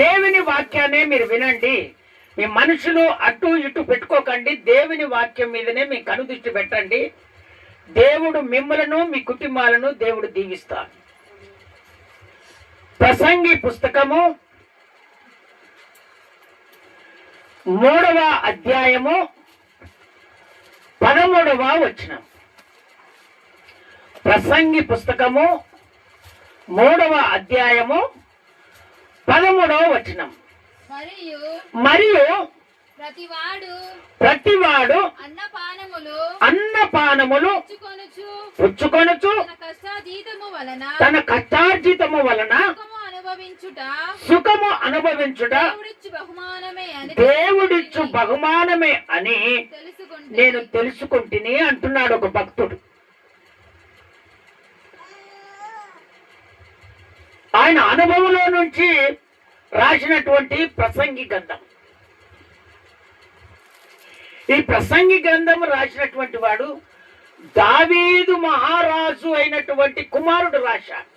దేవుని వాక్యాన్ని మీరు వినండి. మీ మనుషులు అటు ఇటు పెట్టుకోకండి. దేవుని వాక్యం మీదనే మీ కనుదృష్టి పెట్టండి. దేవుడు మిమ్మలను మీ కుటుంబాలను దేవుడు దీవిస్తాడు. ప్రసంగి పుస్తకము 3వ అధ్యాయము 13వ వచనం. ప్రసంగి పుస్తకము 3వ అధ్యాయము 13వ వచనం. మరియు ప్రతివాడు అన్నపానములు పుచ్చుకొనుచు తన కష్టార్జితము వలన సుఖము అనుభవించుట దేవుడిచ్చు బహుమానమే అని నేను తెలుసుకుంటుని అంటున్నాడు ఒక భక్తుడు. ఆయన అనుభవంలో నుంచి రాసినటువంటి ప్రసంగి గ్రంథం. ఈ ప్రసంగి గ్రంథం రాసినటువంటి వాడు దావీదు మహారాజు అయినటువంటి కుమారుడు రాశాడు.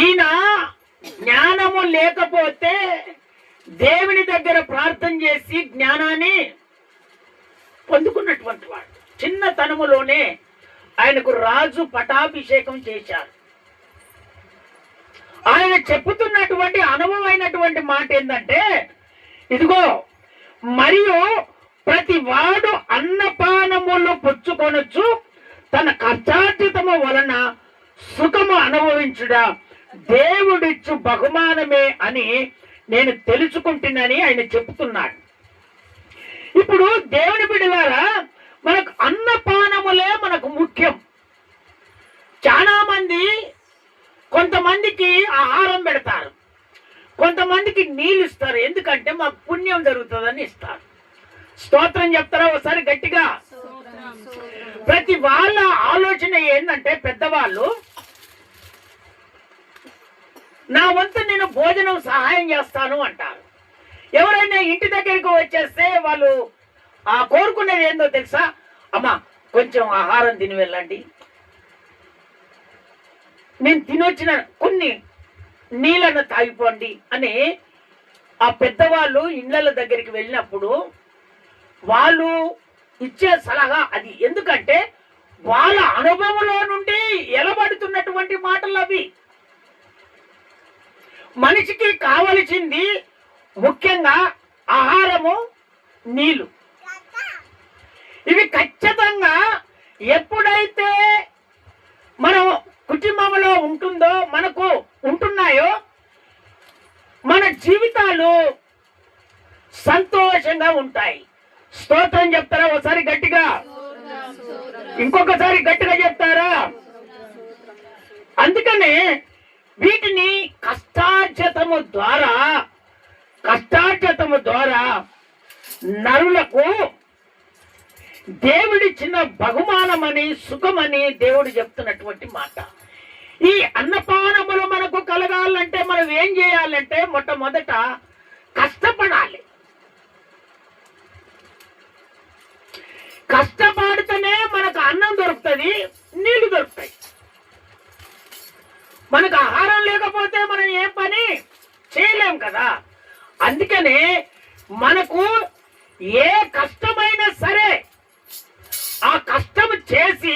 ఈయన జ్ఞానము లేకపోతే దేవుని దగ్గర ప్రార్థన చేసి జ్ఞానాన్ని పొందుకున్నటువంటి వాడు. చిన్నతనములోనే ఆయనకు రాజు పటాభిషేకం చేశారు. ఆయన చెప్పుతున్నటువంటి అనుభవమైనటువంటి మాట ఏంటంటే, ఇదిగో మరియు ప్రతి వాడు అన్నపానములు పుచ్చుకొనొచ్చు తన కష్టార్జితము వలన సుఖము అనుభవించుట దేవుడిచ్చు బహుమానమే అని నేను తెలుసుకుంటున్నానని ఆయన చెప్తున్నాడు. ఇప్పుడు దేవుని బిడ్డలారా, మనకు అన్నపానములే మనకు ముఖ్యం. చాలా మంది కొంతమందికి ఆహారం పెడతారు, కొంతమందికి నీళ్ళు ఇస్తారు. ఎందుకంటే మాకు పుణ్యం జరుగుతుందని ఇస్తారు. స్తోత్రం చెప్తారా ఒకసారి గట్టిగా? ప్రతి వాళ్ళ ఆలోచన ఏంటంటే, పెద్దవాళ్ళు నా వంతు నేను భోజనం సహాయం చేస్తాను అంటారు. ఎవరైనా ఇంటి దగ్గరికి వచ్చేస్తే వాళ్ళు కోరుకునేది ఏందో తెలుసా? అమ్మా కొంచెం ఆహారం తిని వెళ్ళండి, నేను తినొచ్చిన కొన్ని నీళ్ళను తాగిపోండి అని ఆ పెద్దవాళ్ళు ఇళ్ళ దగ్గరికి వెళ్ళినప్పుడు వాళ్ళు ఇచ్చే సలహా అది. ఎందుకంటే వాళ్ళ అనుభవంలో నుండి ఎలబడుతున్నటువంటి మాటలు అవి. మనిషికి కావలసింది ముఖ్యంగా ఆహారము, నీళ్ళు. ఇవి ఖచ్చితంగా ఎప్పుడైతే మనం కుటుంబంలో మనకు ఉంటున్నాయో మన జీవితాలు సంతోషంగా ఉంటాయి. స్తోత్రం చెప్తారా ఒకసారి గట్టిగా? ఇంకొకసారి గట్టిగా చెప్తారా? అందుకనే వీటిని కష్టార్జితము ద్వారా నరులకు దేవుడిచ్చిన బహుమానమని, సుఖమని దేవుడు చెప్తున్నటువంటి మాట. ఈ అన్నపానములు మనకు కలగాలంటే మనం ఏం చేయాలంటే మొట్టమొదట కష్టపడాలి. కష్టపడితేనే మనకు అన్నం దొరుకుతుంది, నీళ్లు దొరుకుతాయి. మనకు ఆహారం లేకపోతే మనం ఏం పని చేయలేం కదా. అందుకనే మనకు ఏ కష్టమైనా సరే ఆ కష్టం చేసి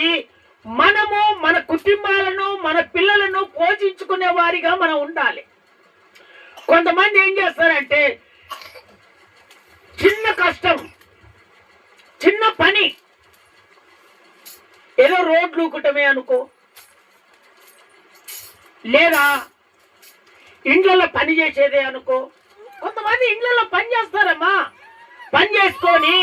మనము మన కుటుంబాలను, మన పిల్లలను పోషించుకునే వారిగా మనం ఉండాలి. కొంతమంది ఏం చేస్తారంటే, చిన్న కష్టం, చిన్న పని, ఏదో రోడ్లు ఊకటమే అనుకో, లేదా ఇండ్లలో పని చేసేదే అనుకో. కొంతమంది ఇండ్లలో పని చేస్తారమ్మా, పని చేసుకొని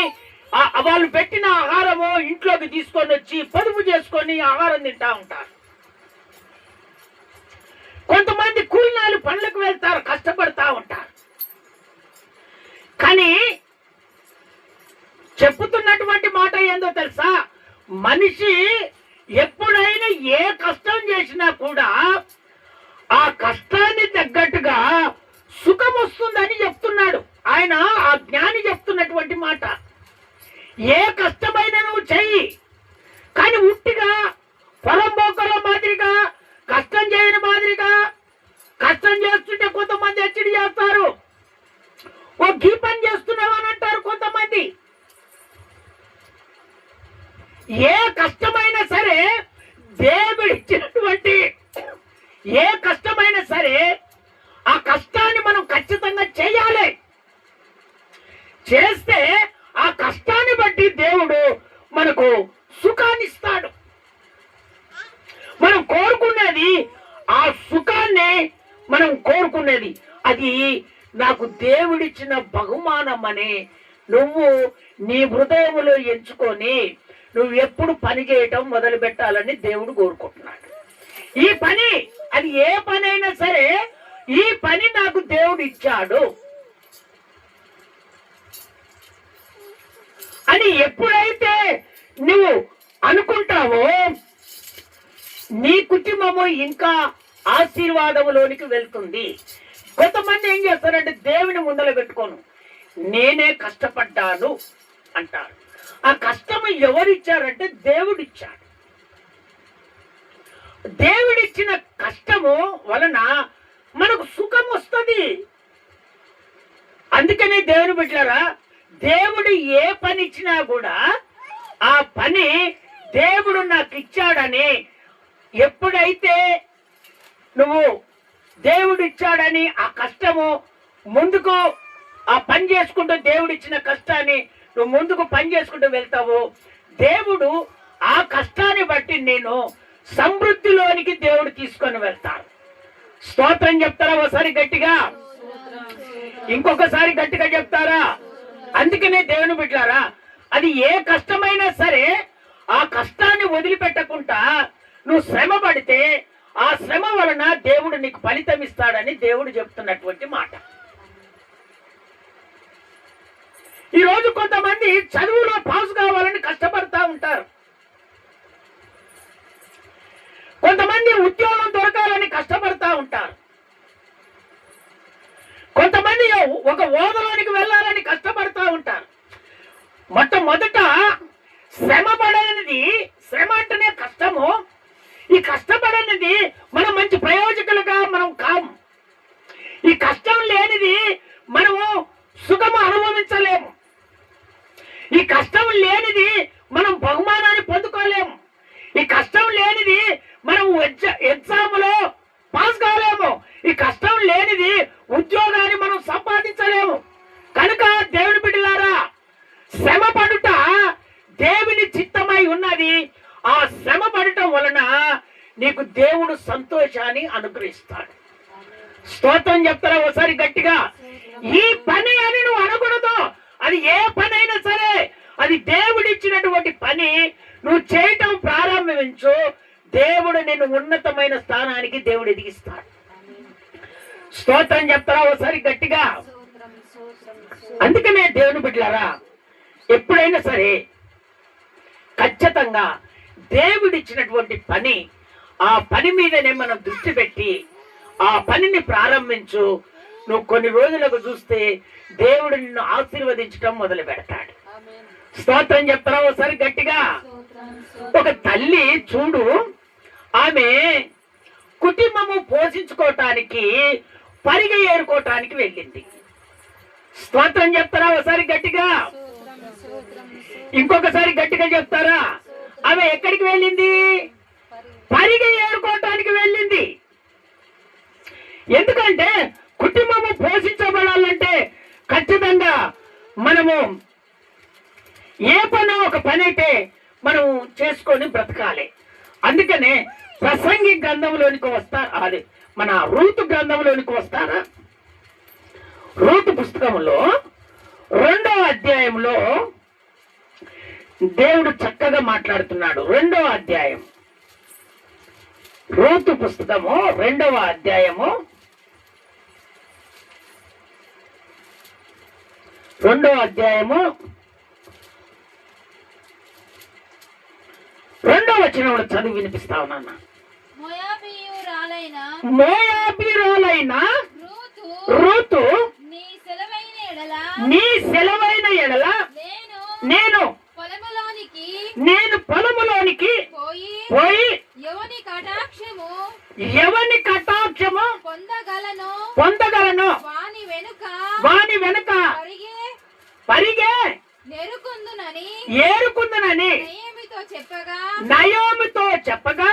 వాళ్ళు పెట్టిన ఆహారము ఇంట్లోకి తీసుకొని వచ్చి పొదుపు చేసుకొని ఆహారం తింటా ఉంటారు. కొంతమంది కూలినాలు పనులకు వెళ్తారు, కష్టపడతా ఉంటారు. కానీ చెప్పుతున్నటువంటి మాట ఏందో తెలుసా? మనిషి ఎప్పుడైనా ఏ కష్టం చేసినా కూడా ఆ కష్టాన్ని తగ్గట్టుగా సుఖం వస్తుందని చెప్తున్నాడు ఆయన. ఆ జ్ఞాని చెప్తున్నటువంటి మాట. ఏ కష్టమైనా నువ్వు చెయ్యి, కానీ ఉట్టిగా పొలం బోకల మాదిరిగా కష్టం చేయని మాదిరిగా కష్టం చేస్తుంటే కొంతమంది వచ్చేటటువంటి ఏ కష్టమైనా సరే ఆ కష్టాన్ని మనం ఖచ్చితంగా చేయాలి. చేస్తే ఆ కష్టాన్ని బట్టి దేవుడు మనకు సుఖాన్ని ఇస్తాడు. మనం కోరుకునేది ఆ సుఖాన్ని మనం కోరుకునేది అది నాకు దేవుడిచ్చిన బహుమానం అని నువ్వు నీ హృదయంలో ఎంచుకొని నువ్వు ఎప్పుడు పని చేయటం మొదలు పెట్టాలని దేవుడు కోరుకుంటున్నాడు. ఈ పని అది ఏ పని అయినా సరే ఈ పని నాకు దేవుడు ఇచ్చాడు అని ఎప్పుడైతే నువ్వు అనుకుంటావో నీ కుటుంబము ఇంకా ఆశీర్వాదంలోనికి వెళ్తుంది. కొంతమంది ఏం చేస్తారంటే దేవుని ముందర పెట్టుకోను నేనే కష్టపడ్డాను అంటారు. ఆ కష్టము ఎవరిచ్చారంటే దేవుడిచ్చాడు. దేవుడిచ్చిన కష్టము వలన మనకు సుఖం వస్తుంది. అందుకనే దేవుని బిడ్డలారా దేవుడు ఏ పని ఇచ్చినా కూడా ఆ పని దేవుడు నాకు ఇచ్చాడని ఎప్పుడైతే నువ్వు దేవుడు ఇచ్చాడని ఆ కష్టము ముందుకు ఆ పని చేసుకుంటూ దేవుడు ఇచ్చిన కష్టాన్ని నువ్వు ముందుకు పని చేసుకుంటూ వెళ్తావు. దేవుడు ఆ కష్టాన్ని బట్టి నేను సమృద్ధిలోనికి దేవుడు తీసుకొని వెళ్తాడు. స్తోత్రం చెప్తారా ఒకసారి గట్టిగా, ఇంకొకసారి గట్టిగా చెప్తారా? అందుకనే దేవుని బిడ్డలారా అది ఏ కష్టమైనా సరే ఆ కష్టాన్ని వదిలిపెట్టకుండా నువ్వు శ్రమ పడితే ఆ శ్రమ వలన దేవుడు నీకు ఫలితం ఇస్తాడని దేవుడు చెప్తున్నటువంటి మాట. ఈ రోజు కొంతమంది చదువులో పాస్ కావాలని కష్టపడతా ఉంటారు. కొంతమంది ఉద్యోగం దొరకాలని కష్టపడతా ఉంటారు. కొంతమంది ఒక హోదాలోనికి వెళ్ళాలని కష్టపడతా ఉంటారు. మొట్టమొదట శ్రమ పడనిది, శ్రమ అంటేనే కష్టము. ఈ కష్టపడనిది మనం మంచి ప్రయోజకులుగా మనం కాము. ఈ కష్టం లేనిది మనము సుఖము అనుభవించలేము. ఈ కష్టం లేనిది మనం బహుమానాన్ని పొందుకోలేము. ఈ కష్టం లేనిది మనం ఎగ్జామ్లో పాస్ కాలేము. ఈ కష్టం లేనిది ఉద్యోగాన్ని మనం సంపాదించలేము. కనుక దేవుని బిడ్డలారా శ్రమ పడుట దేవుని చిత్తమై ఉన్నది. ఆ శ్రమ పడటం వలన నీకు దేవుడు సంతోషాన్ని అనుగ్రహిస్తాడు. స్తోత్రం చెప్తారా ఒకసారి గట్టిగా? ఈ పని అని నువ్వు అనకూడదు. అది ఏ పని అయినా సరే అది దేవుడిచ్చినటువంటి పని నువ్వు చేయటం ప్రారంభించు. దేవుడు నిన్ను ఉన్నతమైన స్థానానికి దేవుడు ఎదిగిస్తాడు. స్తోత్రం చెప్తారా ఒకసారి గట్టిగా? అందుకనే దేవుని బిడ్డలారా ఎప్పుడైనా సరే ఖచ్చితంగా దేవుడిచ్చినటువంటి పని ఆ పని మీదనే మనం దృష్టి పెట్టి ఆ పనిని ప్రారంభించు. నువ్వు కొన్ని రోజులకు చూస్తే దేవుడు నిన్ను ఆశీర్వదించడం మొదలు పెడతాడు. స్తోత్రం చెప్తారా ఒకసారి గట్టిగా? ఒక తల్లి చూడు, ఆమె కుటుంబము పోషించుకోవటానికి పరిగె ఏరుకోవటానికి వెళ్ళింది. స్తోత్రం చెప్తారా ఒకసారి గట్టిగా? ఇంకొకసారి గట్టిగా చెప్తారా? ఆమె ఎక్కడికి వెళ్ళింది? పరిగె ఏరుకోవటానికి వెళ్ళింది. ఎందుకంటే కుటుంబము పోషించబడాలంటే ఖచ్చితంగా మనము ఏ పని ఒక పని అయితే మనం చేసుకొని బ్రతకాలి. అందుకనే ప్రసంగి గ్రంథంలోనికి అదే మన రూతు గ్రంథంలోనికి వస్తారా? రూతు పుస్తకంలో 2వ అధ్యాయంలో దేవుడు చక్కగా మాట్లాడుతున్నాడు. 2వ అధ్యాయం రూతు పుస్తకము 2వ అధ్యాయము 2వ అధ్యాయము 2వ వచనంలో చదివి వినిపిస్తా ఉన్నాను. మోయాబీయురాలైన రూతు నీ సెలవైన ఎడల నేను పొలములోనికి పోయి ఎవని కటాక్షము పొందగలను వాని వెనుక పరిగే ఏరుకుందునని నయోమితో చెప్పగా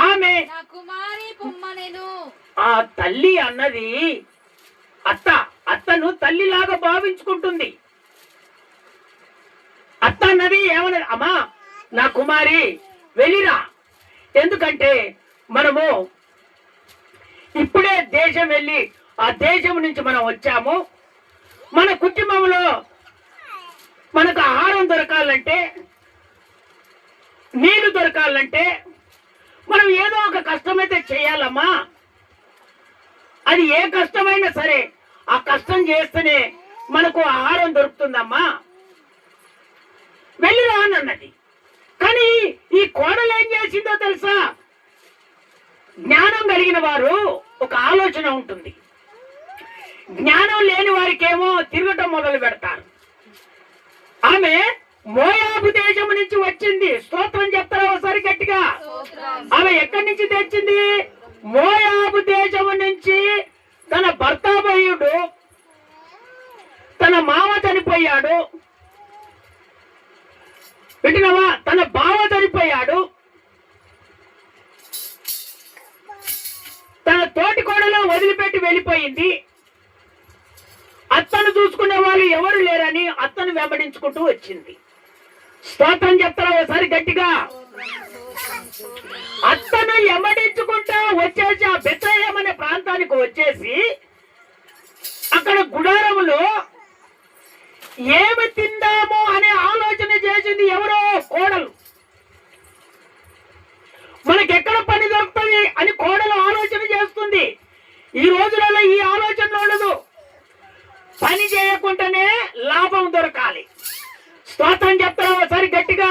ఆమె నా కుమారి పొమ్మనెను. ఆ తల్లి అన్నది అత్తను తల్లిలాగా భావించుకుంటుంది. అత్త అన్నది ఏమన్నది, అమ్మా నా కుమారి వెళ్ళిరా. ఎందుకంటే మనము ఇప్పుడే దేశం వెళ్ళి ఆ దేశం నుంచి మనం వచ్చాము. మన కుటుంబంలో మనకు ఆహారం దొరకాలంటే, నీళ్లు దొరకాలంటే మనం ఏదో ఒక కష్టమైతే చేయాలమ్మా. అది ఏ కష్టమైనా సరే ఆ కష్టం చేస్తేనే మనకు ఆహారం దొరుకుతుందమ్మా, వెళ్ళిరా అని అన్నది. కానీ ఈ కోడలు ఏం చేసిందో తెలుసా? జ్ఞానం కలిగిన వారు ఒక ఆలోచన ఉంటుంది, జ్ఞానం లేని వారికేమో తిరగటం మొదలు పెడతారు. ఆమె మోయాబు దేశం నుంచి వచ్చింది. స్తోత్రం చెప్తారా ఒకసారి గట్టిగా? ఆమె ఎక్కడి నుంచి తెచ్చింది? మోయాబు దేశం నుంచి. తన భర్త పోయాడు, తన మామ చనిపోయాడు, వింటున్నావా? తన బావ చనిపోయాడు, తన తోటి కోడలో వదిలిపెట్టి వెళ్ళిపోయింది. అత్తను చూసుకునే వాళ్ళు ఎవరు లేరని అత్తను వెంబడించుకుంటూ వచ్చింది. స్తోత్రం చెప్తారా ఒకసారి గట్టిగా? అత్తను వెంబడించుకుంటూ వచ్చేసి ఆ బెత్లెహేము అనే ప్రాంతానికి వచ్చేసి అక్కడ గుడారములో ఏమి తిందాము అనే ఆలోచన చేసింది ఎవరో కోడలు. మనకెక్కడ పని దొరుకుతుంది అని కోడలు ఆలోచన చేస్తుంది. ఈ రోజులలో ఈ ఆలోచన ఉండదు. పని చేయకుండానే లాభం దొరకాలి. స్తోత్రం చెప్తారా ఒకసారి గట్టిగా?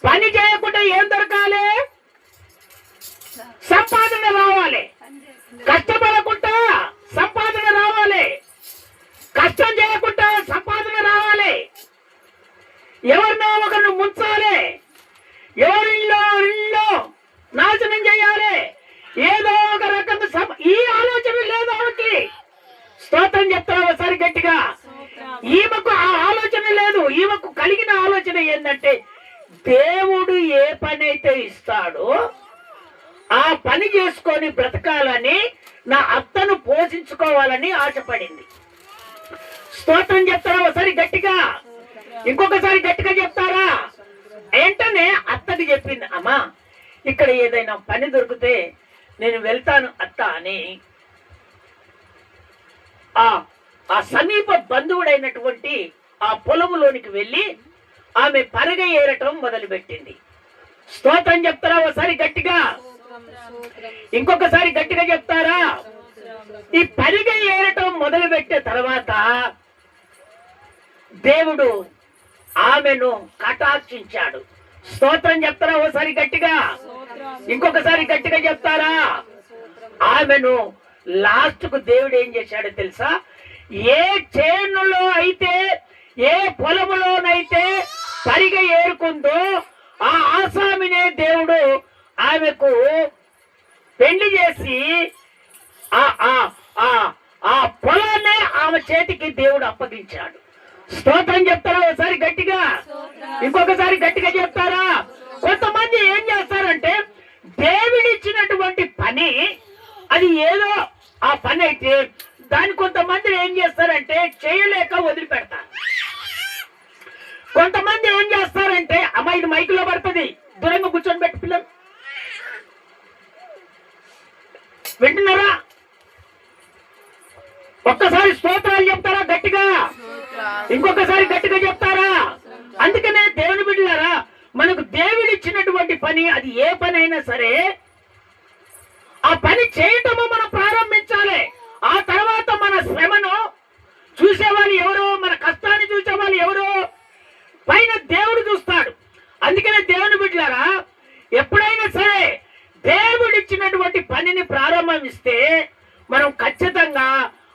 పని చేయకుండా ఏం దొరకాలి? సంపాదన రావాలి. కష్టపడకుండా సంపాదన రావాలి. కష్టం చేయకుండా సంపాదన రావాలి. ఎవరినో ఒకరిని ముంచాలి, ఎవరిలో నాశనం చేయాలి, ఏదో ఒక రకంగా ఈ ఆలోచన లేదు ఆమెకి. స్తోత్రం చెప్తారా ఒకసారి గట్టిగా? ఈమెకు ఆ ఆలోచన లేదు. ఈమెకు కలిగిన ఆలోచన ఏంటంటే దేవుడు ఏ పని అయితే ఇస్తాడో ఆ పని చేసుకొని బ్రతకాలని, నా అత్తను పోషించుకోవాలని ఆశపడింది. స్తోత్రం చెప్తారా ఒకసారి గట్టిగా? ఇంకొకసారి గట్టిగా చెప్తారా? ఏంటనే అత్తకి చెప్పింది, అమ్మా ఇక్కడ ఏదైనా పని దొరికితే నేను వెళ్తాను అత్త అని ఆ సమీప బంధువుడైనటువంటి ఆ పొలములోనికి వెళ్ళి ఆమె పరగ ఏరటం మొదలుపెట్టింది. స్తోత్రం చెప్తారా ఒకసారి గట్టిగా? ఇంకొకసారి గట్టిగా చెప్తారా? ఈ పరిగ ఏరటం మొదలు పెట్టిన తర్వాత దేవుడు ఆమెను కటాక్షించాడు. స్తోత్రం చెప్తారా ఒకసారి గట్టిగా? ఇంకొకసారి గట్టిగా చెప్తారా? ఆమెను లాస్ట్ కు దేవుడు ఏం చేశాడో తెలుసా? ఏ చేనులో అయితే, ఏ పొలములోనైతే పరిగ ఏరుకుందో ఆ ఆసామినే దేవుడు ఆమెకు పెళ్లి చేసి ఆ పొలాన్నే ఆమె చేతికి దేవుడు అప్పగించాడు. స్తోత్రం చెప్తారా ఒకసారి గట్టిగా? ఇంకొకసారి గట్టిగా చెప్తారా? కొంతమంది ఏం చేస్తారంటే దేవుడిచ్చినటువంటి పని అది ఏదో ఆ పని అయితే దాన్ని కొంతమంది ఏం చేస్తారంటే చేయలేక వదిలిపెడతారు. కొంతమంది ఏం చేస్తారంటే అమ్మ ఇది మైకులో పడుతుంది, దూరంగా కూర్చొని పెట్టి పిల్లలు వింటున్నారా? ఒక్కసారి స్తోత్రాలు చెప్తారా గట్టిగా? ఇంకొకసారి గట్టిగా చెప్తారా? అందుకనే దేవుని బిడ్డలారా, మనకు దేవుడు ఇచ్చినటువంటి పని అది ఏ పని అయినా సరే ఆ పని చేయటము మనం ప్రారంభించాలి. ఆ తర్వాత మన శ్రమను చూసేవాళ్ళు ఎవరో, మన కష్టాన్ని చూసేవాళ్ళు ఎవరో, పైన దేవుడు చూస్తాడు. అందుకనే దేవుని బిడ్డలారా, ఎప్పుడైనా సరే దేవుడిచ్చినటువంటి పనిని ప్రారంభిస్తే మనం ఖచ్చితంగా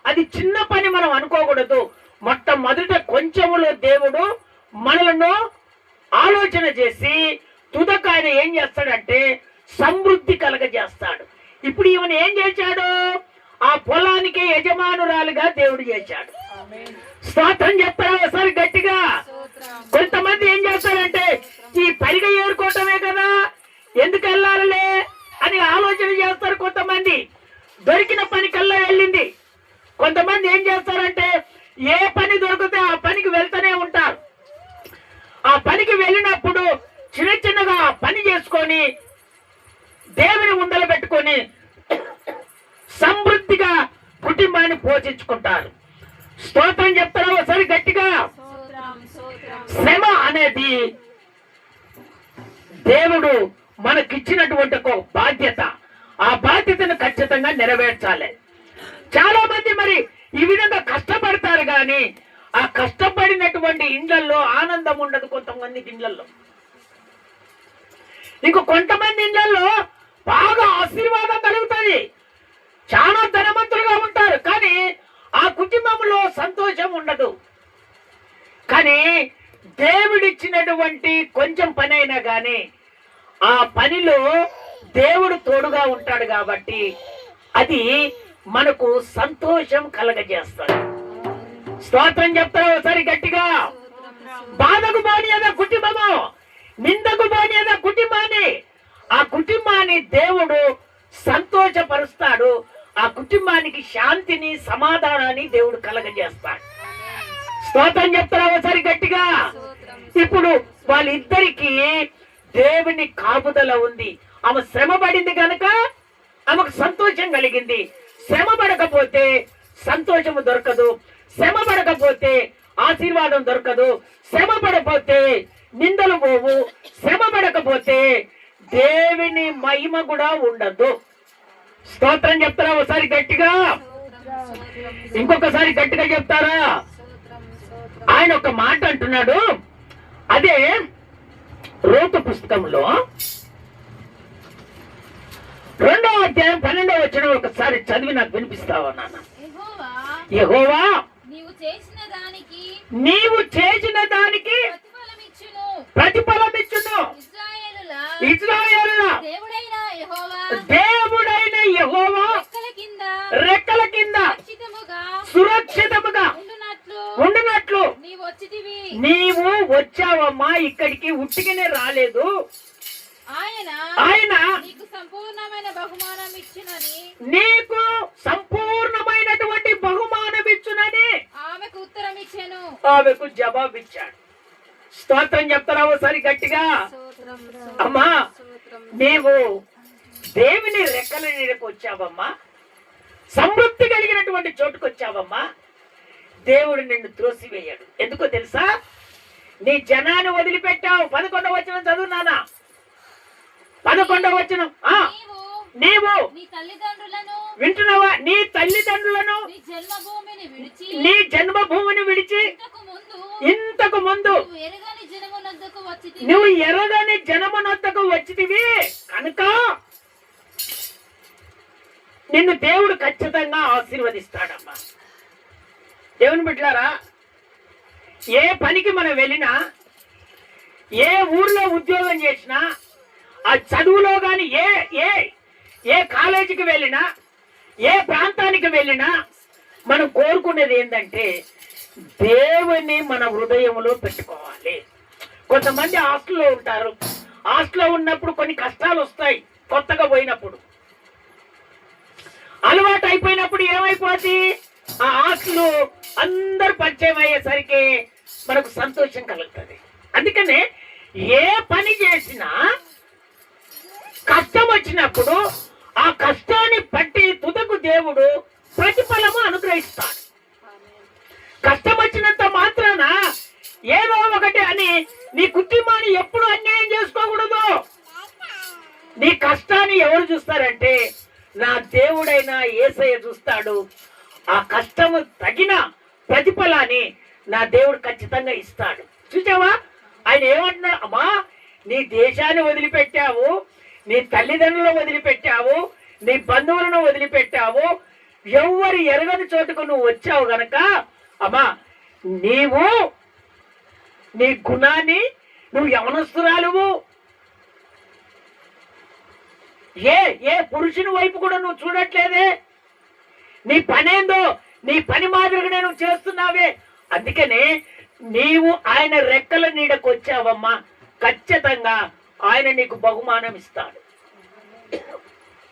అది చిన్న పని మనం అనుకోకూడదు. మొట్టమొదట కొంచెములో దేవుడు మనలను ఆలోచన చేసి తుదక ఆయన ఏం చేస్తాడంటే సమృద్ధి కలగజేస్తాడు. ఇప్పుడు ఈమెను ఏం చేశాడు? ఆ పొలానికి యజమానురాలుగా దేవుడు చేశాడు. స్తోత్రం చెప్తారా ఒకసారి గట్టిగా? కొంతమంది ఏం చేస్తారంటే ఈ పరిగ ఏరుకోవటమే కదా, ఎందుకు వెళ్ళాలలే ఏ పని దొరికితే ఆ పనికి వెళ్తూనే ఉంటారు. ఆ పనికి వెళ్ళినప్పుడు చిన్న చిన్నగా పని చేసుకొని దేవుని ముందర పెట్టుకొని సమృద్ధిగా కుటుంబాన్ని పోషించుకుంటారు. స్తోత్రం చెప్తారా ఒకసారి గట్టిగా? శ్రమ అనేది దేవుడు మనకిచ్చినటువంటి ఒక బాధ్యత. ఆ బాధ్యతను ఖచ్చితంగా నెరవేర్చాలి. చాలా మంది మరి ఈ విధంగా కష్టపడతారు కానీ ఆ కష్టపడినటువంటి ఇండ్లలో ఆనందం ఉండదు. కొంతమంది ఇండ్లలో, ఇంకో కొంతమంది ఇండ్లలో బాగా ఆశీర్వాదం కలుగుతుంది, చాలా ధనవంతులుగా ఉంటారు, కానీ ఆ కుటుంబంలో సంతోషం ఉండదు. కానీ దేవుడిచ్చినటువంటి కొంచెం పని అయినా కానీ ఆ పనిలో దేవుడు తోడుగా ఉంటాడు కాబట్టి అది మనకు సంతోషం కలగజేస్తాడు. స్తోత్రం చెప్తారా ఒకసారి గట్టిగా? బాధకు పోనీయదా కుటుంబము, నిందకు పోనీయదా కుటుంబాన్ని. ఆ కుటుంబాన్ని దేవుడు సంతోషపరుస్తాడు. ఆ కుటుంబానికి శాంతిని, సమాధానాన్ని దేవుడు కలగజేస్తాడు. స్తోత్రం చెప్తారా ఒకసారి గట్టిగా? ఇప్పుడు వాళ్ళిద్దరికి దేవుని కాపుదల ఉంది. ఆమె శ్రమ పడింది కనుక ఆమెకు సంతోషం కలిగింది. శ్రమ పడకపోతే సంతోషము దొరకదు, శ్రమ పడకపోతే ఆశీర్వాదం దొరకదు, శ్రమ పడకపోతే నిందలు పోవు, శ్రమ పడకపోతే దేవుని మహిమ కూడా ఉండదు. స్తోత్రం చెప్తారా ఒకసారి గట్టిగా? ఇంకొకసారి గట్టిగా చెప్తారా? ఆయన ఒక మాట అంటున్నాడు. అదే రూతు పుస్తకంలో 2వ అధ్యాయం 12వ వచనం ఒకసారి చదివి నాకు వినిపిస్తావా నాన్న? యెహోవా నీవు చేసిన దానికి ప్రతిఫలమిచ్చును. ఇశ్రాయేలుల దేవుడైన యెహోవా రెక్కల కింద సురక్షితముగా ఉండునట్లు నీవు వచ్చావమ్మా. ఇక్కడికి ఉట్టిగానే రాలేదు. ఆయన నీకు సంపూర్ణమైనటువంటి బహుమానం ఇచ్చునని ఆమెకు జవాబిచ్చాడు. స్తోత్రం చెప్తారా ఒకసారి గట్టిగా? అమ్మా, నీవు దేవుని రెక్కల నీడకు వచ్చావమ్మా, సమృద్ధి కలిగినటువంటి చోటుకు వచ్చావమ్మా. దేవుడు నిన్ను త్రోసివేయాడు. ఎందుకో తెలుసా? నీ జనాన్ని వదిలిపెట్టావు. 11వ వచనం చదువు నాన్న. 11వ వచనం. నీవు వింటున్నావా? నీ తల్లిదండ్రులను నీ జన్మభూమిని విడిచి ఇంతకు ముందు నువ్వు ఎరగని జనమునొద్దకు వచ్చితివి కనుక నిన్ను దేవుడు ఖచ్చితంగా ఆశీర్వదిస్తాడమ్మా. దేవుని బిడ్డలారా, ఏ పనికి మనం వెళ్ళినా, ఏ ఊర్లో ఉద్యోగం చేసినా, ఆ చదువులో కానీ ఏ కాలేజీకి వెళ్ళినా, ఏ ప్రాంతానికి వెళ్ళినా మనం కోరుకునేది ఏంటంటే దేవుని మన హృదయంలో పెట్టుకోవాలి. కొంతమంది హాస్టల్లో ఉంటారు. హాస్టల్లో ఉన్నప్పుడు కొన్ని కష్టాలు వస్తాయి. కొత్తగా పోయినప్పుడు అలవాటు అయిపోయినప్పుడు ఏమైపోతుంది? ఆ హాస్టల్ అందరు పరిచయం అయ్యేసరికి మనకు సంతోషం కలుగుతుంది. అందుకనే ఏ పని చేసినా కష్టం వచ్చినప్పుడు ఆ కష్టాన్ని బట్టి తుదకు దేవుడు ప్రతిఫలము అనుగ్రహిస్తాడు. కష్టం వచ్చినంత మాత్రాన ఏదో ఒకటి అని నీ కుటుంబాన్ని ఎప్పుడు అన్యాయం చేసుకోకూడదు. నీ కష్టాన్ని ఎవరు చూస్తారంటే నా దేవుడైన యేసయ్య చూస్తాడు. ఆ కష్టము తగిన ప్రతిఫలాన్ని నా దేవుడు ఖచ్చితంగా ఇస్తాడు. చూసావా? ఆయన ఏమంటున్నాడు? అమ్మా, నీ దేశాన్ని వదిలిపెట్టావు, నీ తల్లిదండ్రులను వదిలిపెట్టావు, నీ బంధువులను వదిలిపెట్టావు, ఎవరు ఎరగని చోటుకు నువ్వు వచ్చావు గనక అమ్మా, నీవు నీ గుణాన్ని నువ్వు యవనస్తురాలువు, ఏ పురుషుని వైపు కూడా నువ్వు చూడట్లేదే, నీ పనేందో నీ పని మాదిరిగానే నువ్వు చేస్తున్నావే. అందుకనే నీవు ఆయన రెక్కల నీడకు వచ్చావమ్మా, ఖచ్చితంగా ఆయన నీకు బహుమానం ఇస్తాడు.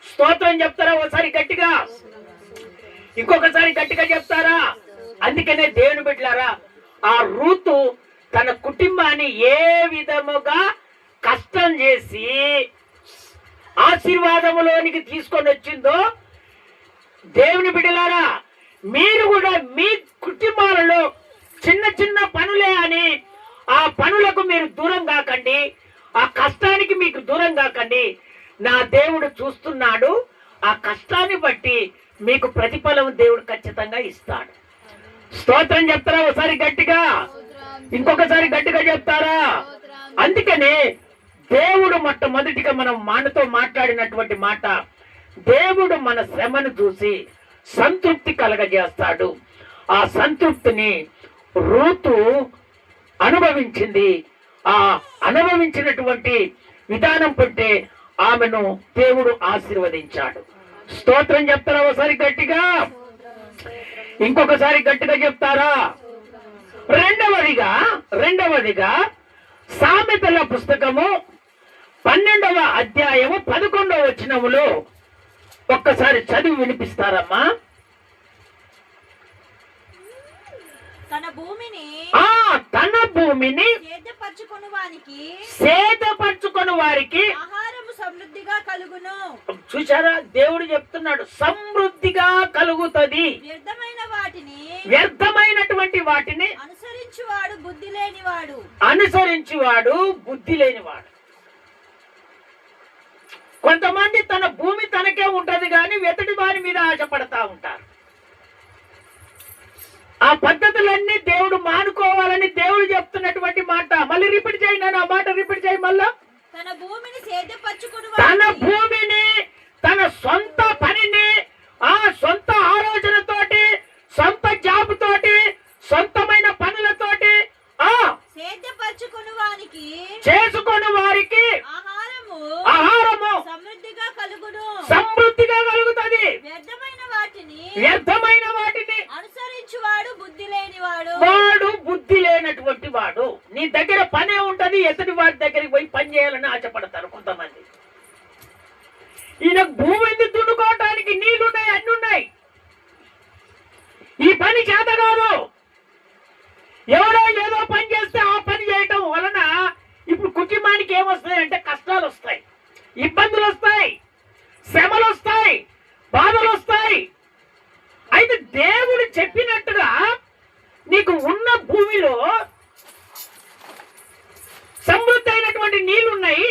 స్తోత్రం చెప్తారా ఒకసారి గట్టిగా? ఇంకొకసారి గట్టిగా చెప్తారా? అందుకనే దేవుని బిడ్డలారా, ఆ రూతు తన కుటుంబాన్ని ఏ విధముగా కష్టం చేసి ఆశీర్వాదములోనికి తీసుకొని వచ్చిందో, దేవుని బిడ్డలారా మీరు కూడా మీ కుటుంబాలలో చిన్న చిన్న పనులే అని ఆ పనులకు మీరు దూరం కాకండి, ఆ కష్టానికి మీకు దూరం కాకండి. నా దేవుడు చూస్తున్నాడు, ఆ కష్టాన్ని బట్టి మీకు ప్రతిఫలం దేవుడు ఖచ్చితంగా ఇస్తాడు. స్తోత్రం చెప్తారా ఒకసారి గట్టిగా, ఇంకొకసారి గట్టిగా చెప్తారా? అందుకనే దేవుడు మొట్టమొదటిగా మనం మనతో మాట్లాడినటువంటి మాట, దేవుడు మన శ్రమను చూసి సంతృప్తి కలగజేస్తాడు. ఆ సంతృప్తిని రూతు అనుభవించింది. ఆ అనుభవించినటువంటి విధానం పట్టే ఆమెను దేవుడు ఆశీర్వదించాడు. స్తోత్రం చెప్తారా ఒకసారి గట్టిగా, ఇంకొకసారి గట్టిగా చెప్తారా? రెండవదిగా సామెతల పుస్తకము 12వ అధ్యాయము 11వ వచనములో ఒక్కసారి చదివి వినిపిస్తారమ్మా. తన భూమిని సేదపరచుకొని వారికి ఆహారము సమృద్ధిగా కలుగును. చూసారా, దేవుడు చెప్తున్నాడు సమృద్ధిగా కలుగుతుంది. వ్యర్థమైనటువంటి వాటిని అనుసరించువాడు బుద్ధి లేనివాడు. కొంతమంది తన భూమి తనకే ఉంటది కానీ వెతడి వారి మీద ఆశపడతా ఉంటారు. ఆ పద్ధతులన్నీ దేవుడు మానుకోవాలని దేవుడు చెప్తున్నటువంటి మాట. మళ్ళీ రిపీట్ చేయి, నేను ఆ మాట రిపీట్ చేయి మళ్ళా. తన భూమిని తన సొంత పనిని ఆ సొంత ఆలోచనతోటి, సొంత జాబ్ తోటి, సొంతమైన పనులతోటి చేసుకుని వారికి ఆహారము సమృద్ధిగా కలుగుతుంది. వ్యర్థమైన వాటిని అనుసరించువాడు వాడు బుద్ధి లేనటువంటి వాడు. నీ దగ్గర పనే ఉంటది, ఎతడి వారి దగ్గరికి పోయి పని చేయాలని ఆశపడతారు కొంతమంది. ఈయన భూమిని దున్నుకోవటానికి నీళ్లున్నాయి, అన్ని ఉన్నాయి, ఈ పని చేత కాదు. ఎవరో ఏదో పని చేస్తే ఆ పని చేయటం వలన ఇప్పుడు కుటుంబానికి ఏమొస్తాయి అంటే కష్టాలు వస్తాయి, ఇబ్బందులు వస్తాయి, శ్రమలు వస్తాయి, బాధలు వస్తాయి. అయితే దేవుడు చెప్పినట్టుగా నీకు ఉన్న భూమిలో సమృద్ధి అయినటువంటి నీళ్లున్నాయి.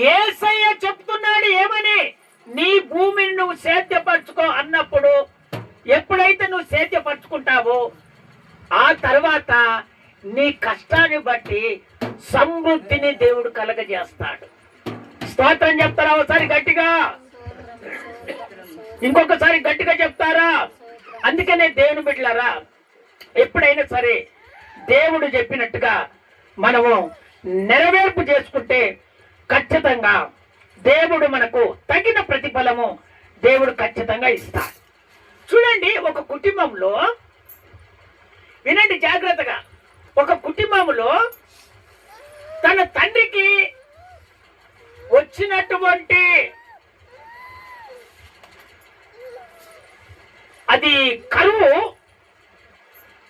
యేసయ్య చెప్తున్నాడు ఏమని, నీ భూమిని నువ్వు సేద్యపరచుకో అన్నప్పుడు, ఎప్పుడైతే నువ్వు సేద్యపరచుకుంటావో ఆ తర్వాత నీ కష్టాన్ని బట్టి సమృద్ధిని దేవుడు కలగజేస్తాడు. స్తోత్రం చెప్తారా ఒకసారి గట్టిగా, ఇంకొకసారి గట్టిగా చెప్తారా? అందుకనే దేవుని బిడ్డలారా, ఎప్పుడైనా సరే దేవుడు చెప్పినట్టుగా మనము నెరవేర్పు చేసుకుంటే ఖచ్చితంగా దేవుడు మనకు తగిన ప్రతిఫలము దేవుడు ఖచ్చితంగా ఇస్తాడు. చూడండి, ఒక కుటుంబంలో వినండి జాగ్రత్తగా, ఒక కుటుంబంలో తన తండ్రికి వచ్చినటువంటి అది కరువు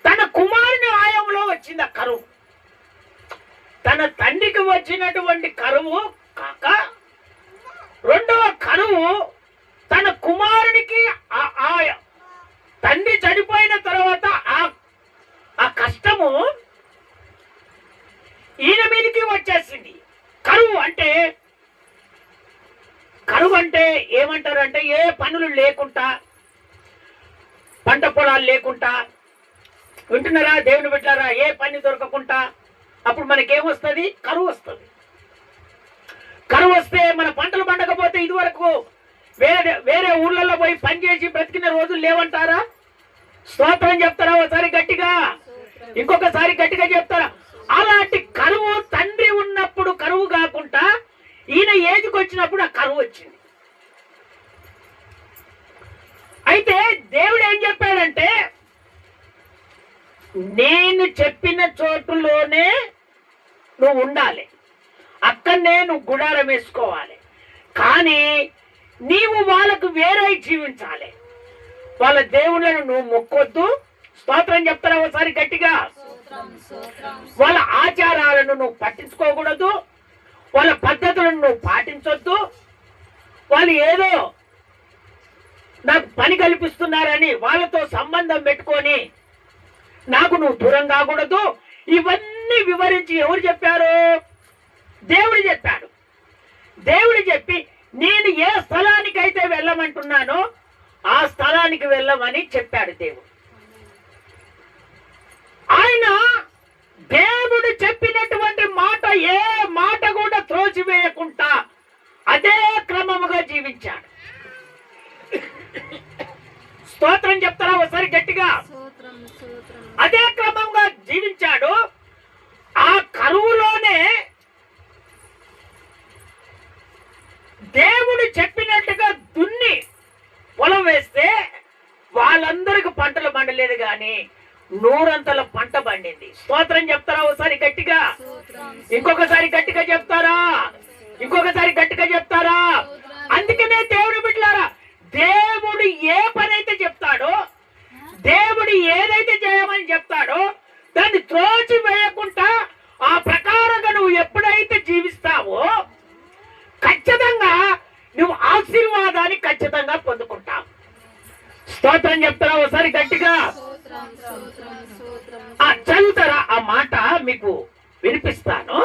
తన కుమారుని ఆయంలో వచ్చింది. ఆ కరువు తన తండ్రికి వచ్చినటువంటి కరువు కాక రెండవ కరువు తన కుమారునికి తండ్రి చనిపోయిన తర్వాత ఆ కష్టము ఈయన మీదకి వచ్చేసింది. కరువు అంటే ఏమంటారంటే ఏ పనులు లేకుండా, పంట పొలాలు లేకుండా, వింటున్నారా దేవుని బిడ్డలారా, ఏ పని దొరకకుండా అప్పుడు మనకేమొస్తుంది? కరువు వస్తుంది. కరువు వస్తే మన పంటలు పండకపోతే ఇదివరకు వేరే ఊర్లలో పోయి పని చేసి బ్రతికిన రోజులు లేవంటారా? స్తోత్రం చెప్తారా ఒకసారి గట్టిగా, ఇంకొకసారి గట్టిగా చెప్తారా? అలాంటి కరువు తండ్రి ఉన్నప్పుడు కరువు కాకుండా ఈయన ఏజ్కి వచ్చినప్పుడు ఆ కరువు వచ్చింది. అయితే దేవుడు ఏం చెప్పాడంటే, నేను చెప్పిన చోటులోనే నువ్వు ఉండాలి, అక్కడనే నువ్వు గుడారం వేసుకోవాలి, కానీ నీవు వాళ్ళకు వేరే జీవించాలి. వాళ్ళ దేవుళ్ళను నువ్వు మొక్కొద్దు. స్తోత్రం చెప్తారా ఒకసారి గట్టిగా? వాళ్ళ ఆచారాలను నువ్వు పట్టించుకోకూడదు, వాళ్ళ పద్ధతులను నువ్వు పాటించొద్దు. వాళ్ళు ఏదో నాకు పని కల్పిస్తున్నారని వాళ్ళతో సంబంధం పెట్టుకొని నాకు నువ్వు దూరం కాకూడదు. ఇవన్నీ వివరించి ఎవరు చెప్పారు? దేవుడు చెప్పాడు. దేవుడు చెప్పి నేను ఏ స్థలానికి అయితే వెళ్ళమంటున్నానో ఆ స్థలానికి వెళ్ళమని చెప్పాడు దేవుడు. ఆయన దేవుడు చెప్పినటువంటి మాట ఏ మాట కూడా త్రోసివేయకుండా అదే క్రమముగా జీవించాడు. స్తోత్రం చెప్తారా ఒకసారి గట్టిగా? అదే క్రమంగా జీవించాడు. ఆ కరువులోనే దేవుడు చెప్పినట్టుగా దున్ని పొలం వేస్తే వాళ్ళందరికి పంటలు పండలేదు, కానీ 100 పంట పండింది. స్తోత్రం చెప్తారా ఒకసారి గట్టిగా? ఇంకొకసారి గట్టిగా చెప్తారా? ఇంకొకసారి గట్టిగా చెప్తారా? అందుకనే దేవుడు బిడ్డలారా, దేవుడు ఏ పని అయితే చెప్తాడో, దేవుడు ఏదైతే చేయమని చెప్తాడో దాన్ని త్రోచి వేయకుండా ఆ ప్రకారంగా నువ్వు ఎప్పుడైతే జీవిస్తావో ఖచ్చితంగా నువ్వు ఆశీర్వాదాన్ని ఖచ్చితంగా పొందుకుంటావు. స్తోత్రం చెప్తారా ఒకసారి గట్టిగా? చదువుతారా? ఆ మాట మీకు వినిపిస్తాను.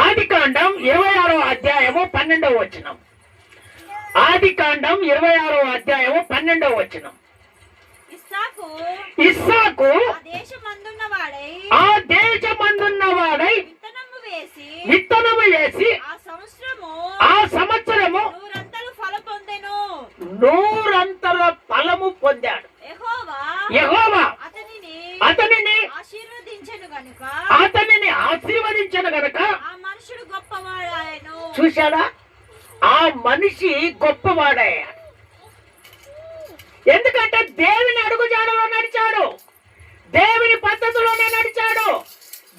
ఆదికాండం 26వ అధ్యాయము 12వ వచనం. ఆదికాండం 26వ అధ్యాయము 12వ వచనం. ఇస్సాకు ఆ దేశమందున్నవాడై విత్తనము వేసి ఆ సంవత్సరము 100 ఫలము పొందాడు. యెహోవా అతనిని ఆశీర్వదించను గనుక చూశాడా? ఆ మనిషి గొప్పవాడయ్యాడు. ఎందుకంటే దేవుని అడుగుజాడలో నడిచాడు, దేవుని పద్ధతిలోనే నడిచాడు,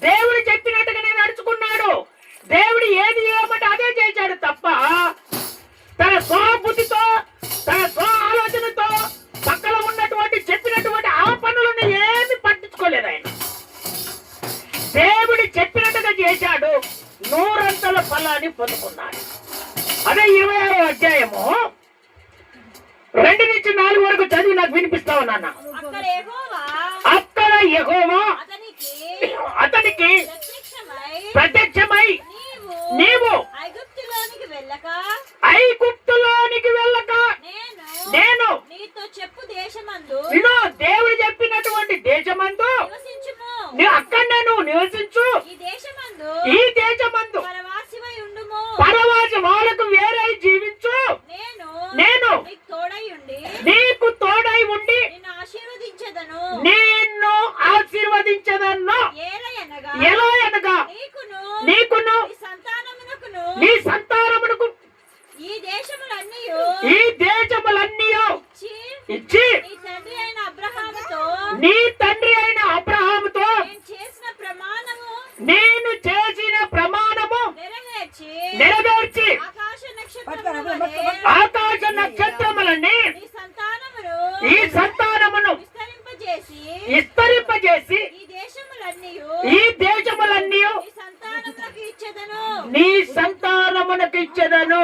దేవుడు చెప్పినట్టుగానే నడుచుకున్నాడు, దేవుడు ఏది చేయమంటే అదే చేశాడు తప్ప తన స్వబుద్ధితో తన స్వ ఆలోచనతో పక్కన ఉన్నటువంటి చెప్పినటువంటి ఆ పనులను ఏమి పట్టించుకోలేదు. ఆయన దేవుడు చెప్పినట్టుగా చేశాడు, 100 ఫలాన్ని పొందుకున్నాడు. అదే 26వ అధ్యాయము 2 నుంచి 4 వరకు చదివి నాకు వినిపిస్తా ఉన్నాను. అక్కడ యెహోవా అతనికి ప్రత్యక్షమై నీవు ఐగుప్తులోనికి వెళ్ళక నేను దేవుడు చెప్పినటువంటి దేశమందు అక్కడనే నువ్వు నివసించు. ఈ దేశమందు పరవాసి వాళ్ళకు వేరే జీవించు. నేను నీకు తోడై ఉండి నిన్ను ఆశీర్వదించదను. ఎలా అనగా నీకును నీ సంతానమునకు ఈ దేశములన్నీ ఇచ్చి నీ తండ్రి అయిన అబ్రహాముతో నేను చేసిన ప్రమాణము నెరవేర్చి ఆకాశ నక్షత్రములని ఈ సంతానమును విస్తరింపజేసి ఈ దేశములన్నీ నీ సంతానమునకు ఇచ్చెదను.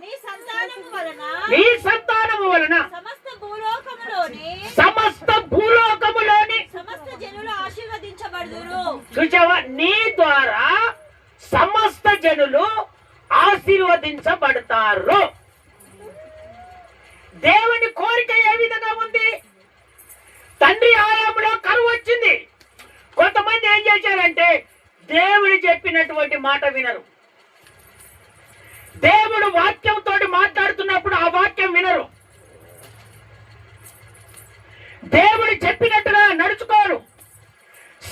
నీ సంతానము వలన సమస్త భూలోకములోని చూచావా? నీ ద్వారా సమస్త జనులు ఆశీర్వదించబడతారు. దేవుని కోరిక ఏ విధంగా ఉంది? తండ్రి ఆయాములో కరువు వచ్చింది. కొంతమంది ఏం చేశారంటే దేవుడు చెప్పినటువంటి మాట వినరు. దేవుడు వాక్యంతో మాట్లాడుతున్నప్పుడు ఆ వాక్యం వినరు. దేవుడు చెప్పినట్టుగా నడుచుకోడు.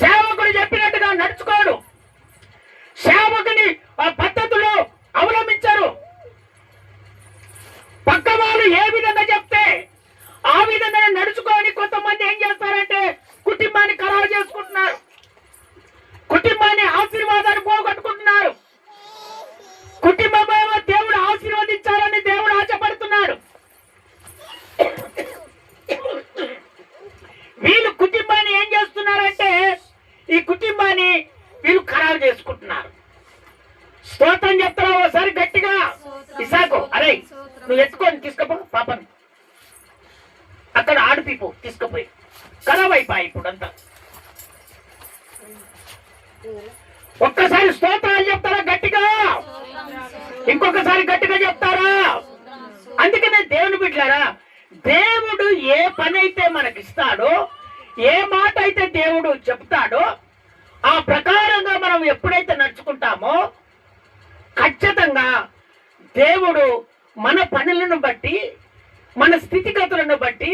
సేవకుడు చెప్పినట్టుగా నడుచుకోడు. సేవకుని ఆ పద్ధతులు అవలంబించరు. పక్క వాళ్ళు ఏ విధంగా చెప్తే ఆ విధంగా నడుచుకొని కొంతమంది ఏం చేస్తారంటే కుటుంబాన్ని ఖరాబు చేసుకుంటున్నారు, కుటుంబాన్ని ఆశీర్వాదాన్ని పోగొట్టుకుంటున్నారు. కుటుంబం దేవుడు ఆశీర్వదించాలని దేవుడు ఆశపడుతున్నారు. నువ్వు ఎత్తుకొని తీసుకుపో పాపని, అక్కడ ఆడిపిపో తీసుకుపోయి. ఖరాబ్ అయిపోయి ఇప్పుడంతా. ఒక్కసారి స్తోత్రాలు చెప్తారా గట్టిగా? ఇంకొకసారి గట్టిగా చెప్తారా? అందుకనే దేవుని బిడ్డలారా, దేవుడు ఏ పని అయితే మనకిస్తాడో, ఏ మాట అయితే దేవుడు చెప్తాడో ఆ ప్రకారంగా మనం ఎప్పుడైతే నడుచుకుంటామో ఖచ్చితంగా దేవుడు మన పనులను బట్టి, మన స్థితిగతులను బట్టి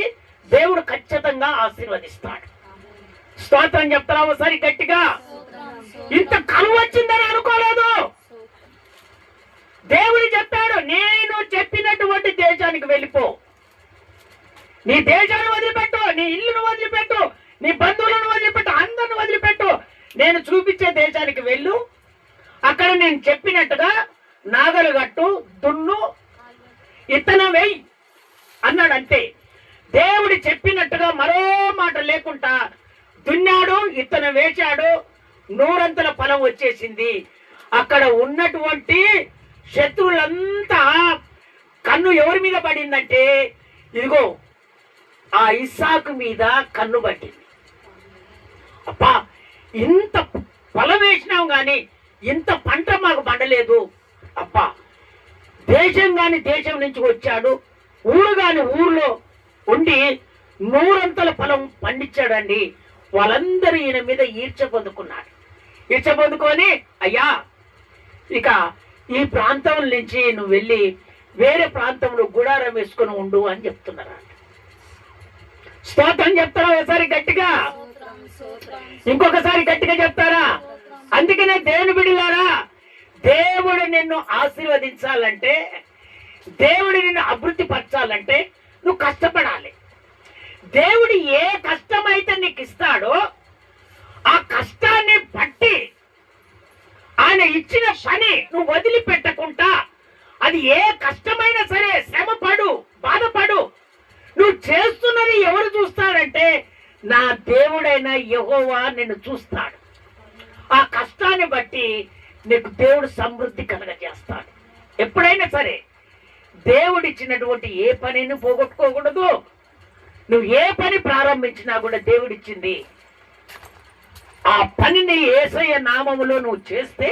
దేవుడు ఖచ్చితంగా ఆశీర్వదిస్తాడు. స్తోత్రం చెప్తారా ఒకసారి గట్టిగా? ఇంత కలువ వచ్చిందని అనుకోలేదు. దేవుడు చెప్పాడు, నేను చెప్పినటువంటి దేశానికి వెళ్ళిపో. నీ దేశాన్ని వదిలిపెట్టు, నీ ఇల్లును వదిలిపెట్టు, నీ బంధువులను వదిలిపెట్టు, అందరిని వదిలిపెట్టు. నేను చూపించే దేశానికి వెళ్ళు. అక్కడ నేను చెప్పినట్టుగా నాగలు కట్టు, దున్ను, ఇత్తనం వేయి అన్నాడు. అంతే. దేవుడు చెప్పినట్టుగా మరో మాట లేకుండా దున్నాడు, ఇత్తనం వేశాడు, 100 ఫలం వచ్చేసింది. అక్కడ ఉన్నటువంటి శత్రువులంతా కన్ను ఎవరి మీద పడిందంటే, ఇదిగో ఆ ఇస్సాకు మీద కన్ను పట్టింది. అబ్బా, ఇంత పొలం వేసినాం కానీ ఇంత పంట మాకు పండలేదు. అబ్బా, దేశం కాని దేశం నుంచి వచ్చాడు, ఊరు కాని ఊర్లో ఉండి 100 ఫలం పండించాడండి. వాళ్ళందరూ ఈయన మీద ఈర్చ పొందుకున్నారు. ఈర్చ పొందుకొని, అయ్యా ఇక ఈ ప్రాంతం నుంచి నువ్వు వెళ్ళి వేరే ప్రాంతంలో గుడారం వేసుకొని ఉండు అని చెప్తున్నారు. స్తోత్రం చెప్తారా ఒకసారి గట్టిగా? ఇంకొకసారి గట్టిగా చెప్తారా? అందుకనే దేవుని బిడ్డలారా, దేవుడు నిన్ను ఆశీర్వదించాలంటే, దేవుడు నిన్ను అభివృద్ధి పరచాలంటే నువ్వు కష్టపడాలి. దేవుడు ఏ కష్టమైతే నీకు ఇస్తాడో ఆ కష్టాన్ని బట్టి ఆయన ఇచ్చిన పని నువ్వు వదిలిపెట్టకుండా, అది ఏ కష్టమైనా సరే శ్రమపడు, బాధపడు. నువ్వు చేస్తున్నది ఎవరు చూస్తాడంటే, నా దేవుడైన యెహోవా నిన్ను చూస్తాడు. ఆ కష్టాన్ని బట్టి నీకు దేవుడు సమృద్ధి కలగజేస్తాడు. ఎప్పుడైనా సరే దేవుడు ఇచ్చినటువంటి ఏ పనిని పోగొట్టుకోకూడదు. నువ్వు ఏ పని ప్రారంభించినా కూడా దేవుడిచ్చింది, ఆ పనిని యేసయ్య నామములో నువ్వు చేస్తే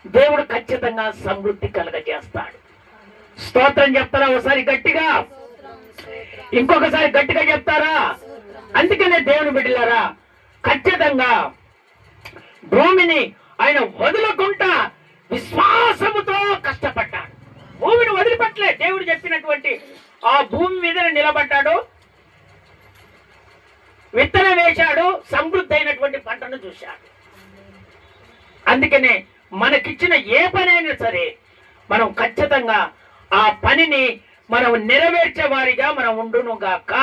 దేవుడు ఖచ్చితంగా సమృద్ధి కలగజేస్తాడు. స్తోత్రం చెప్తారా ఒకసారి గట్టిగా? ఇంకొకసారి గట్టిగా చెప్తారా? అందుకనే దేవుని బిడ్డలారా, ఖచ్చితంగా భూమిని ఆయన వదులకుండా విశ్వాసముతో కష్టపడ్డాడు. భూమిని వదిలిపెట్టలే. దేవుడు చెప్పినటువంటి ఆ భూమి మీద నిలబడ్డాడు, విత్తనం వేశాడు, సమృద్ధి అయినటువంటి పంటను చూశాడు. అందుకనే మనకిచ్చిన ఏ పనైనా సరే మనం ఖచ్చితంగా ఆ పనిని మనం నెరవేర్చే వారిగా మనం ఉండును గాక.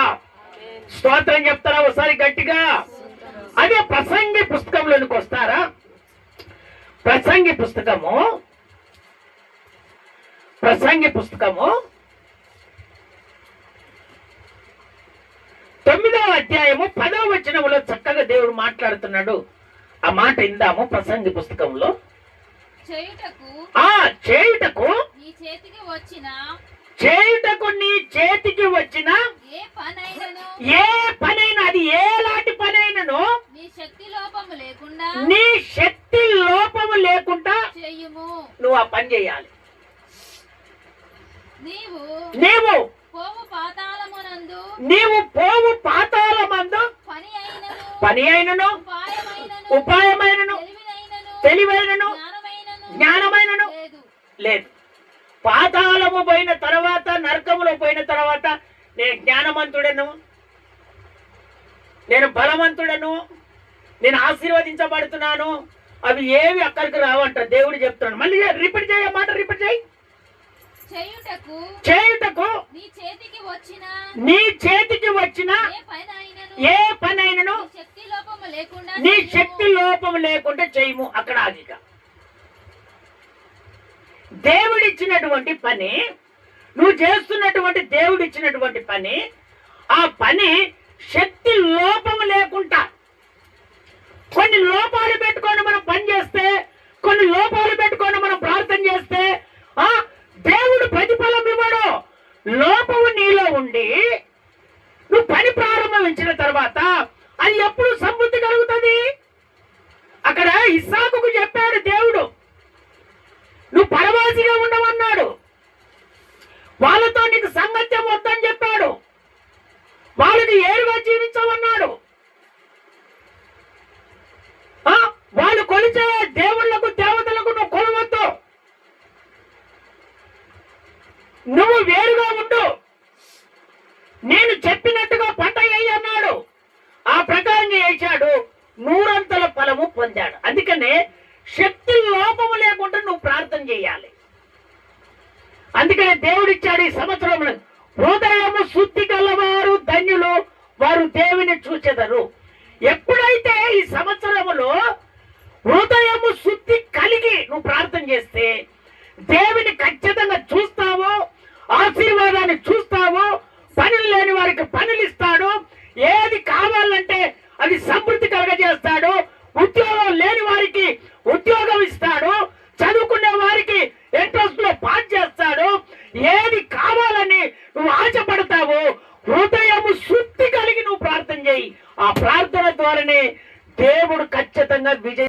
స్తోత్రం చెప్తారా ఒకసారి గట్టిగా? అదే ప్రసంగి పుస్తకంలోనికి వస్తారా? ప్రసంగి పుస్తకము 9వ అధ్యాయము 10వ వచనములో చక్కగా దేవుడు మాట్లాడుతున్నాడు. ఆ మాట ఇందాము. ప్రసంగి పుస్తకంలో, చేయుటకు నీ చేతికి వచ్చిన ఏ పనైనా, అది ఏలాంటి పనైనను నీ శక్తి లోపము లేకుండా చెయ్యుము. నువ్వు ఆ పని చేయాలి. నీవు పోవు పాతాళమందు పని అయినను ఉపాయమైనను తెలివైనను జ్ఞానమైనను లేదు. పాతాళము పోయిన తర్వాత, నరకములో పోయిన తర్వాత నేను జ్ఞానవంతుడను, నేను బలవంతుడను, నేను ఆశీర్వదించబడుతున్నాను, అవి ఏవి అక్కడికి రావంట దేవుడు చెప్తున్నాడు. మళ్ళీ రిపీట్ చేయ మాట, రిపీట్ చేయి. చేయుటకు నీ చేతికి వచ్చిన ఏ పనైనను నీ శక్తి లోపము లేకుండా చేయము. అక్కడ ఆగిక దేవుడిచ్చినటువంటి పని, నువ్వు చేస్తున్నటువంటి దేవుడిచ్చినటువంటి పని, ఆ పని శక్తి లోపము లేకుండా, కొన్ని లోపాలు పెట్టుకొని మనం పని చేస్తే, కొన్ని లోపాలు పెట్టుకొని మనం ప్రార్థన చేస్తే దేవుడు దేవుడు ప్రతిఫలం ఇవ్వడు. లోపము నీలో ఉండి నువ్వు పని ప్రారంభించిన తర్వాత అది ఎప్పుడు సమృద్ధి కలుగుతుంది? అక్కడ ఇస్సాకుకు చెప్పాడు దేవుడు, నువ్వు పరవాసిగా ఉండమన్నాడు. వాళ్ళతో నీకు సంగత్యం వద్దని చెప్పాడు. వాళ్ళని ఏరుగా జీవించమన్నాడు. వాళ్ళు కొలిచే దేవుళ్లకు దేవతలకు నువ్వు కొలవద్దు, నువ్వు వేరుగా ఉండు, నేను చెప్పినట్టుగా పంట వేయి అన్నాడు. ఆ ప్రకారంగా వేశాడు, 100 ఫలము పొందాడు. అందుకనే శక్తి లోపము లేకుండా నువ్వు ప్రార్థన చేయాలి. అందుకనే దేవుడిచ్చాడు ఈ సంవత్సరంలో, హృదయము శుద్ధి గలవారు ధన్యులు, వారు దేవుని చూచెదరు. ఎప్పుడైతే ఈ సంవత్సరములో హృదయము శుద్ధి కలిగి నువ్వు ప్రార్థన చేస్తే దేవుని ఖచ్చితంగా చూస్తావు, ఆశీర్వాదాన్ని చూస్తావు, పనులు లేని వారికి పనులు ఇస్తాడు, ఏది కావాలంటే అది సమృద్ధి కలగజేస్తాడు, ఉద్యోగం లేని వారికి ఉద్యోగం